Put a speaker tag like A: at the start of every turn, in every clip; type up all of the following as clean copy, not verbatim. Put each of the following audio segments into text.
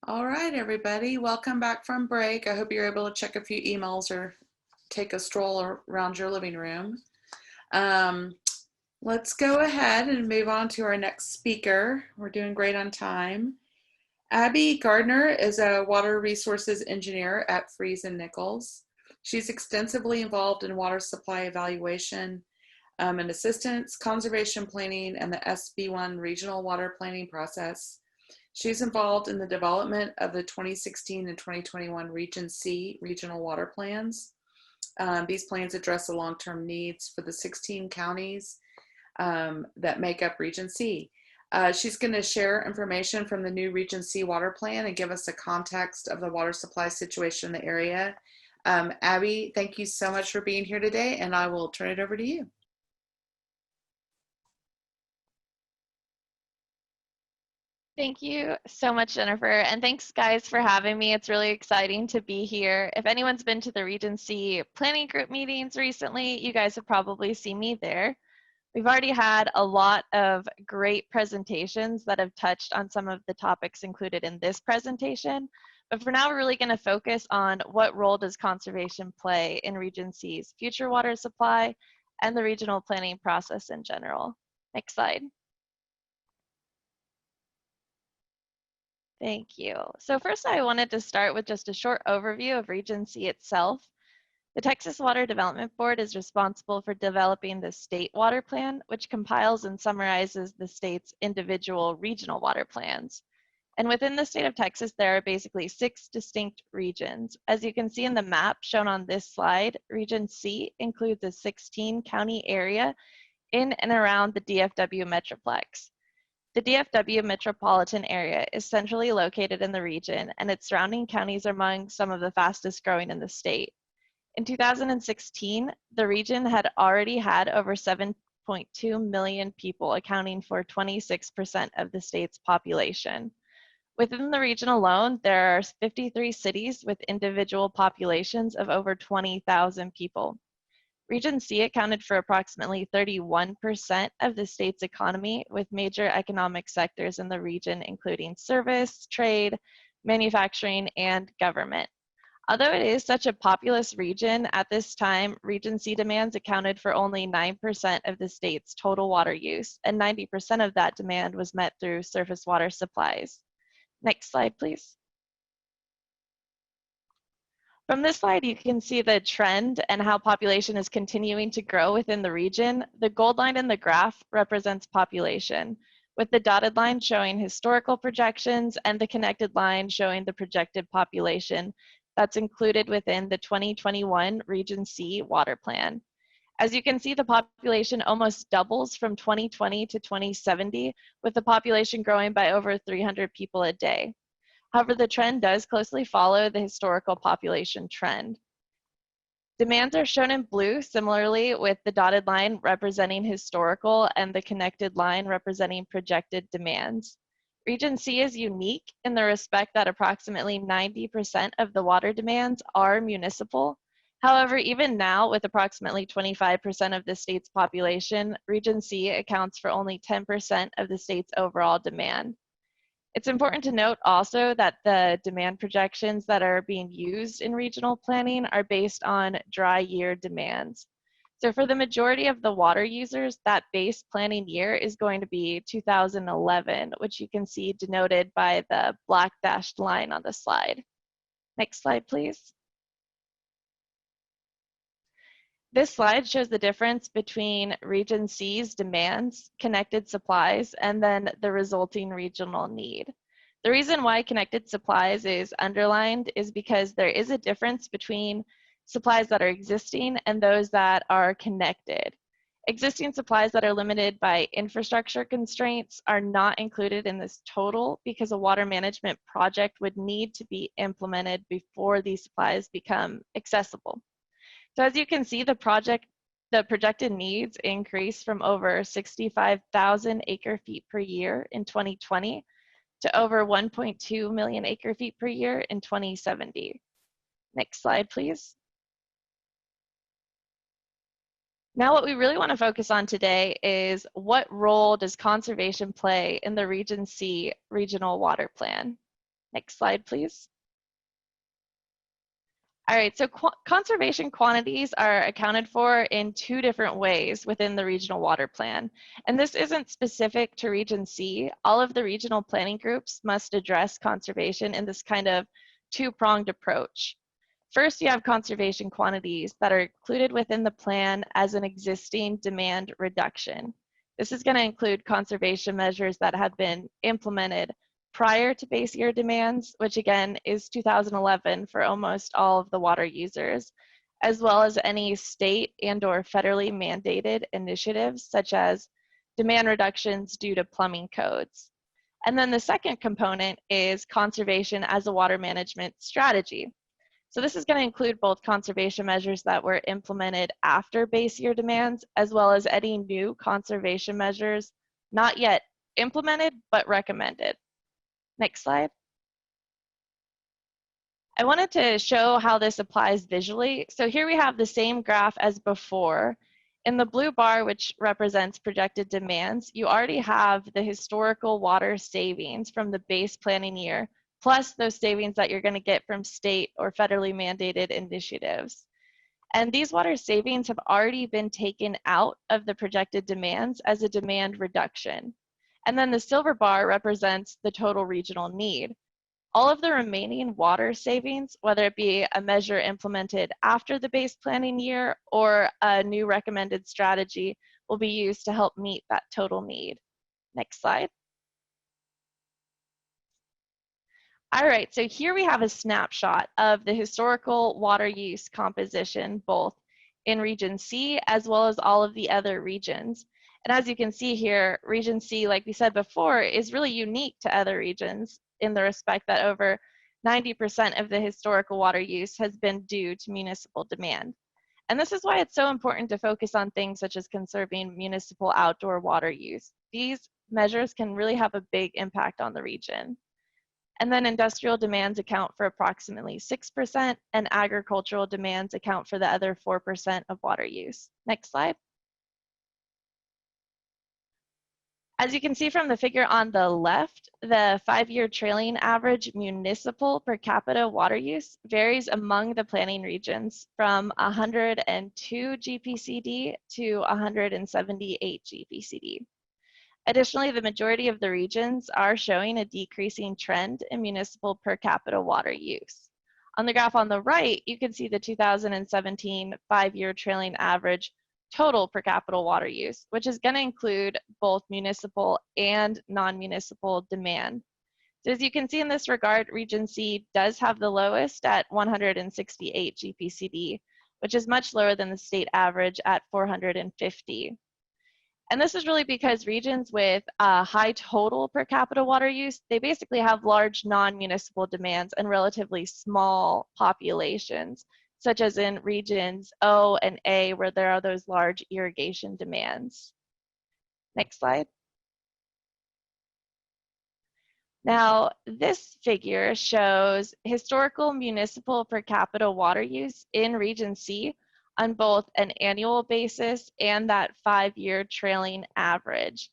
A: All right, everybody, welcome back from break. I hope you're able to check a few emails or take a stroll around your living room. Um, let's go ahead and move on to our next speaker. We're doing great on time. Abby Gardner is a water resources engineer at Freese Nichols. She's extensively involved in water supply evaluation and assistance, conservation planning, and the SB1 regional water planning process. She's involved in the development of the 2016 and 2021 Region C regional water plans. These plans address the long-term needs for the 16 counties that make up Region C. She's going to share information from the new Region C water plan and give us a context of the water supply situation in the area. Abby, thank you so much for being here today, and I will turn it over to you.
B: Thank you so much, Jennifer. And thanks, guys, for having me. It's really exciting to be here. If anyone's been to the Region C planning group meetings recently, you guys have probably seen me there. We've already had a lot of great presentations that have touched on some of the topics included in this presentation. But for now, we're really going to focus on what role does conservation play in Region C's future water supply and the regional planning process in general. Next slide. Thank you. So first I wanted to start with just a short overview of Region C itself. The Texas Water Development Board is responsible for developing the state water plan, which compiles and summarizes the state's individual regional water plans. And within the state of Texas, there are basically 6 distinct regions. As you can see in the map shown on this slide, Region C includes a 16-county area in and around the DFW Metroplex. The DFW metropolitan area is centrally located in the region, and its surrounding counties are among some of the fastest growing in the state. In 2016, the region had already had over 7.2 million people, accounting for 26% of the state's population. Within the region alone, there are 53 cities with individual populations of over 20,000 people. Region C accounted for approximately 31% of the state's economy, with major economic sectors in the region including service, trade, manufacturing, and government. Although it is such a populous region, at this time, Region C demands accounted for only 9% of the state's total water use, and 90% of that demand was met through surface water supplies. Next slide, please. From this slide, you can see the trend and how population is continuing to grow within the region. The gold line in the graph represents population, with the dotted line showing historical projections and the connected line showing the projected population that's included within the 2021 Region C water plan. As you can see, the population almost doubles from 2020 to 2070, with the population growing by over 300 people a day. However, the trend does closely follow the historical population trend. Demands are shown in blue, similarly, with the dotted line representing historical and the connected line representing projected demands. Region C is unique in the respect that approximately 90% of the water demands are municipal. However, even now, with approximately 25% of the state's population, Region C accounts for only 10% of the state's overall demand. It's important to note also that the demand projections that are being used in regional planning are based on dry year demands. So for the majority of the water users, that base planning year is going to be 2011, which you can see denoted by the black dashed line on the slide. Next slide, please. This slide shows the difference between Region C's demands, connected supplies, and then the resulting regional need. The reason why connected supplies is underlined is because there is a difference between supplies that are existing and those that are connected. Existing supplies that are limited by infrastructure constraints are not included in this total because a water management project would need to be implemented before these supplies become accessible. So as you can see, the projected needs increase from over 65,000 acre feet per year in 2020 to over 1.2 million acre feet per year in 2070. Next slide, please. Now what we really want to focus on today is what role does conservation play in the Region C regional water plan? Next slide, please. All right, so conservation quantities are accounted for in two different ways within the regional water plan. And this isn't specific to Region C. All of the regional planning groups must address conservation in this kind of two-pronged approach. First, you have conservation quantities that are included within the plan as an existing demand reduction. This is going to include conservation measures that have been implemented prior to base year demands, which again is 2011 for almost all of the water users, as well as any state and/or federally mandated initiatives such as demand reductions due to plumbing codes. And then the second component is conservation as a water management strategy. So this is going to include both conservation measures that were implemented after base year demands, as well as any new conservation measures not yet implemented but recommended. Next slide. I wanted to show how this applies visually. So here we have the same graph as before. In the blue bar, which represents projected demands, you already have the historical water savings from the base planning year, plus those savings that you're going to get from state or federally mandated initiatives. And these water savings have already been taken out of the projected demands as a demand reduction. And then the silver bar represents the total regional need. All of the remaining water savings, whether it be a measure implemented after the base planning year or a new recommended strategy, will be used to help meet that total need. Next slide. All right, so here we have a snapshot of the historical water use composition, both in Region C as well as all of the other regions. And as you can see here, Region C, like we said before, is really unique to other regions in the respect that over 90% of the historical water use has been due to municipal demand. And this is why it's so important to focus on things such as conserving municipal outdoor water use. These measures can really have a big impact on the region. And then industrial demands account for approximately 6%, and agricultural demands account for the other 4% of water use. Next slide. As you can see from the figure on the left, the 5-year trailing average municipal per capita water use varies among the planning regions from 102 GPCD to 178 GPCD. Additionally, the majority of the regions are showing a decreasing trend in municipal per capita water use. On the graph on the right, you can see the 2017 5-year trailing average total per capita water use, which is going to include both municipal and non-municipal demand. So as you can see in this regard, Region C does have the lowest at 168 GPCD, which is much lower than the state average at 450. And this is really because regions with high total per capita water use, they basically have large non-municipal demands and relatively small populations, such as in regions O and A, where there are those large irrigation demands. Next slide. Now, this figure shows historical municipal per capita water use in Region C on both an annual basis and that 5-year trailing average.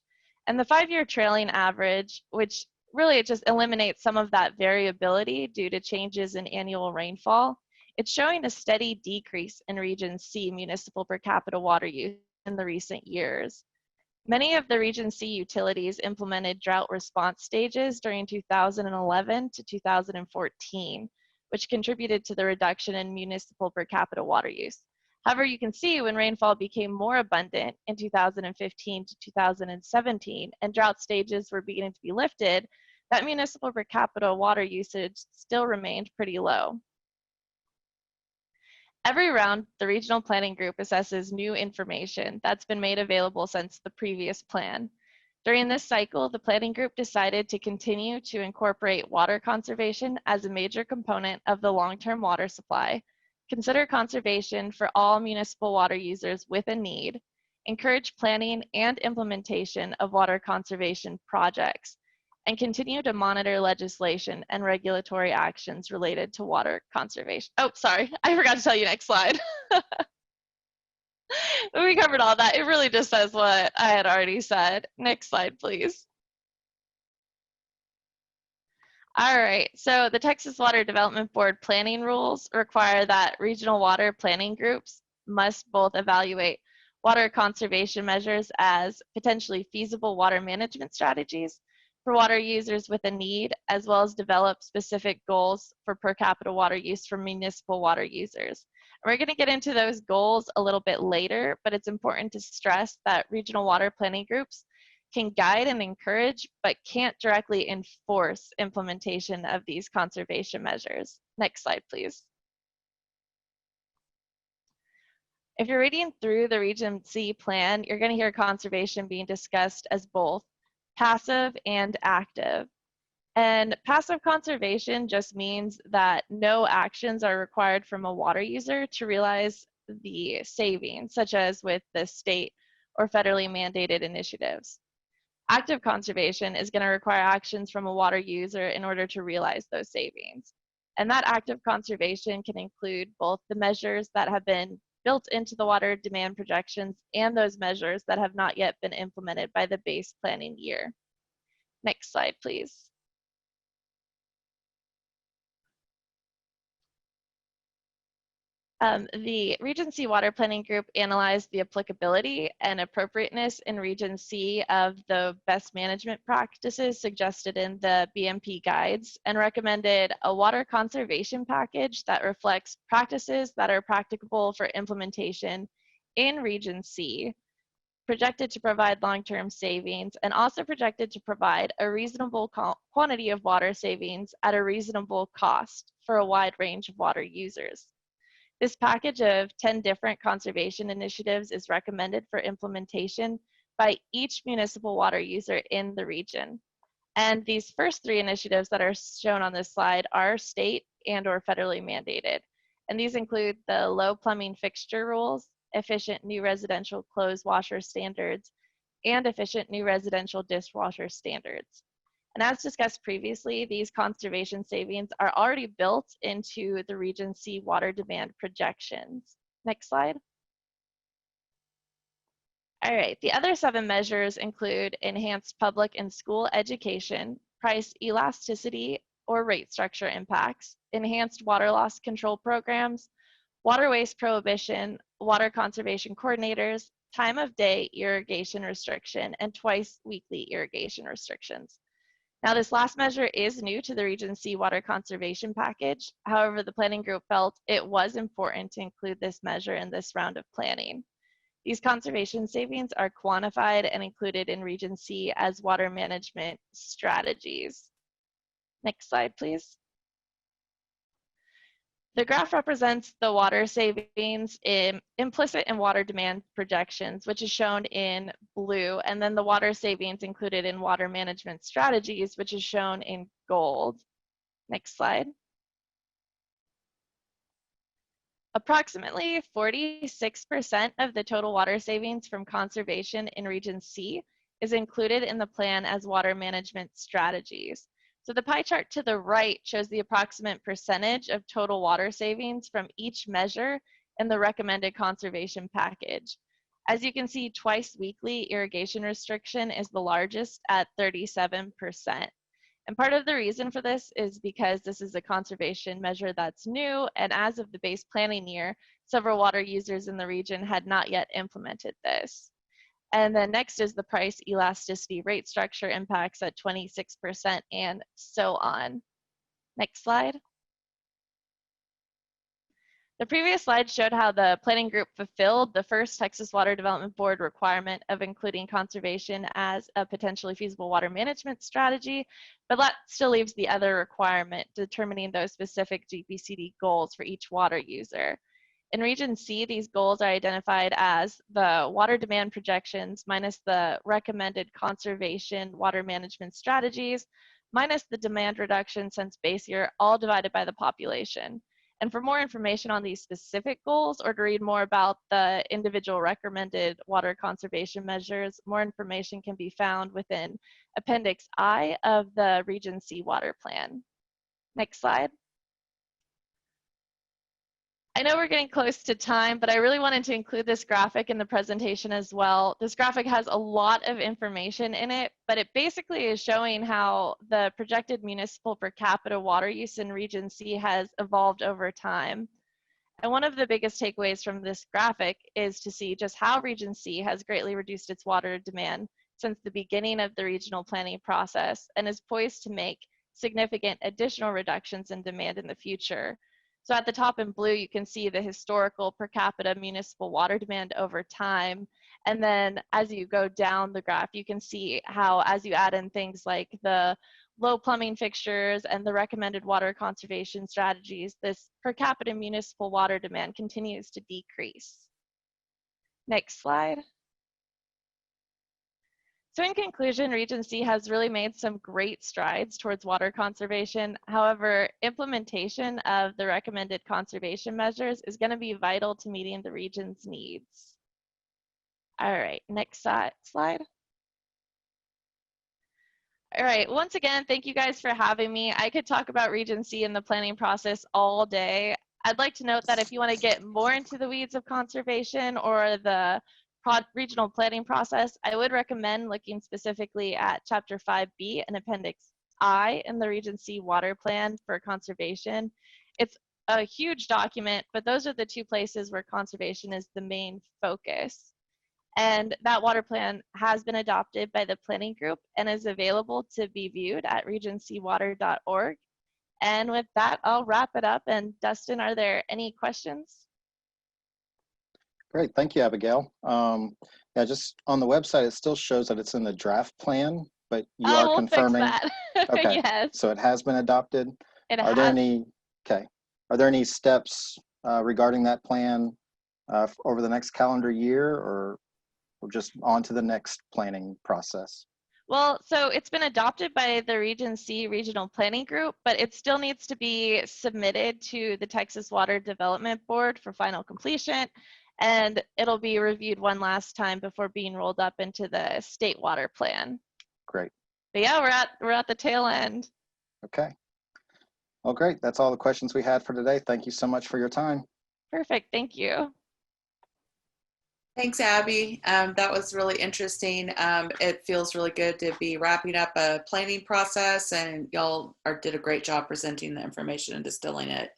B: And the 5-year trailing average, which really it just eliminates some of that variability due to changes in annual rainfall, it's showing a steady decrease in Region C municipal per capita water use in the recent years. Many of the Region C utilities implemented drought response stages during 2011 to 2014, which contributed to the reduction in municipal per capita water use. However, you can see when rainfall became more abundant in 2015 to 2017 and drought stages were beginning to be lifted, that municipal per capita water usage still remained pretty low. Every round, the regional planning group assesses new information that's been made available since the previous plan. During this cycle, the planning group decided to continue to incorporate water conservation as a major component of the long-term water supply, consider conservation for all municipal water users with a need, encourage planning and implementation of water conservation projects, and continue to monitor legislation and regulatory actions related to water conservation. Oh, sorry, I forgot to tell you next slide. We covered all that. It really just says what I had already said. Next slide, please. All right, so the Texas Water Development Board planning rules require that regional water planning groups must both evaluate water conservation measures as potentially feasible water management strategies for water users with a need, as well as develop specific goals for per capita water use for municipal water users. And we're going to get into those goals a little bit later, but it's important to stress that regional water planning groups can guide and encourage, but can't directly enforce implementation of these conservation measures. Next slide, please. If you're reading through the Regency plan, you're going to hear conservation being discussed as both passive and active. And passive conservation just means that no actions are required from a water user to realize the savings, such as with the state or federally mandated initiatives. Active conservation is going to require actions from a water user in order to realize those savings. And that active conservation can include both the measures that have been built into the water demand projections and those measures that have not yet been implemented by the base planning year. Next slide, please. The Regency Water Planning Group analyzed the applicability and appropriateness in Region C of the best management practices suggested in the BMP guides and recommended a water conservation package that reflects practices that are practicable for implementation in Region C, projected to provide long-term savings, and also projected to provide a reasonable quantity of water savings at a reasonable cost for a wide range of water users. This package of 10 different conservation initiatives is recommended for implementation by each municipal water user in the region. And these first 3 initiatives that are shown on this slide are state and or federally mandated. And these include the low plumbing fixture rules, efficient new residential clothes washer standards, and efficient new residential dishwasher standards. And as discussed previously, these conservation savings are already built into the Region C water demand projections. Next slide. All right, the other 7 measures include enhanced public and school education, price elasticity or rate structure impacts, enhanced water loss control programs, water waste prohibition, water conservation coordinators, time of day irrigation restriction, and twice weekly irrigation restrictions. Now, this last measure is new to the Region C water conservation package. However, the planning group felt it was important to include this measure in this round of planning. These conservation savings are quantified and included in Region C as water management strategies. Next slide, please. The graph represents the water savings implicit in water demand projections, which is shown in blue, and then the water savings included in water management strategies, which is shown in gold. Next slide. Approximately 46% of the total water savings from conservation in Region C is included in the plan as water management strategies. So the pie chart to the right shows the approximate percentage of total water savings from each measure in the recommended conservation package. As you can see, twice weekly irrigation restriction is the largest at 37%. And part of the reason for this is because this is a conservation measure that's new, and as of the base planning year, several water users in the region had not yet implemented this. And then next is the price elasticity rate structure impacts at 26% and so on. Next slide. The previous slide showed how the planning group fulfilled the first Texas Water Development Board requirement of including conservation as a potentially feasible water management strategy, but that still leaves the other requirement, determining those specific GPCD goals for each water user. In Region C, these goals are identified as the water demand projections minus the recommended conservation water management strategies minus the demand reduction since base year, all divided by the population. And for more information on these specific goals or to read more about the individual recommended water conservation measures, more information can be found within Appendix I of the Region C water plan. Next slide. I know we're getting close to time, but I really wanted to include this graphic in the presentation as well. This graphic has a lot of information in it, but it basically is showing how the projected municipal per capita water use in Region C has evolved over time. And one of the biggest takeaways from this graphic is to see just how Region C has greatly reduced its water demand since the beginning of the regional planning process and is poised to make significant additional reductions in demand in the future. So at the top in blue, you can see the historical per capita municipal water demand over time. And then as you go down the graph, you can see how as you add in things like the low plumbing fixtures and the recommended water conservation strategies, this per capita municipal water demand continues to decrease. Next slide. So in conclusion, Region C has really made some great strides towards water conservation. However, implementation of the recommended conservation measures is going to be vital to meeting the region's needs. All right, next slide. All right, once again, thank you guys for having me. I could talk about Region C and the planning process all day. I'd like to note that if you want to get more into the weeds of conservation or the regional planning process, I would recommend looking specifically at Chapter 5B and Appendix I in the Region C Water Plan for Conservation. It's a huge document, but those are the two places where conservation is the main focus. And that water plan has been adopted by the planning group and is available to be viewed at regioncwater.org. And with that, I'll wrap it up. And Dustin, are there any questions?
C: Great, thank you, Abigail. Yeah, just on the website, it still shows that it's in the draft plan, but you are
B: we'll
C: confirming.
B: Fix that.
C: Okay,
B: yes.
C: So it has been adopted.
B: Are there
C: any steps regarding that plan over the next calendar year, or just on to the next planning process?
B: Well, so it's been adopted by the Region C Regional Planning Group, but it still needs to be submitted to the Texas Water Development Board for final completion, and it'll be reviewed one last time before being rolled up into the state water plan.
C: Great.
B: But yeah, we're at the tail end.
C: Okay. Well, great. That's all the questions we had for today. Thank you so much for your time.
B: Perfect. Thank you.
A: Thanks, Abby. That was really interesting. It feels really good to be wrapping up a planning process, and y'all did a great job presenting the information and distilling it.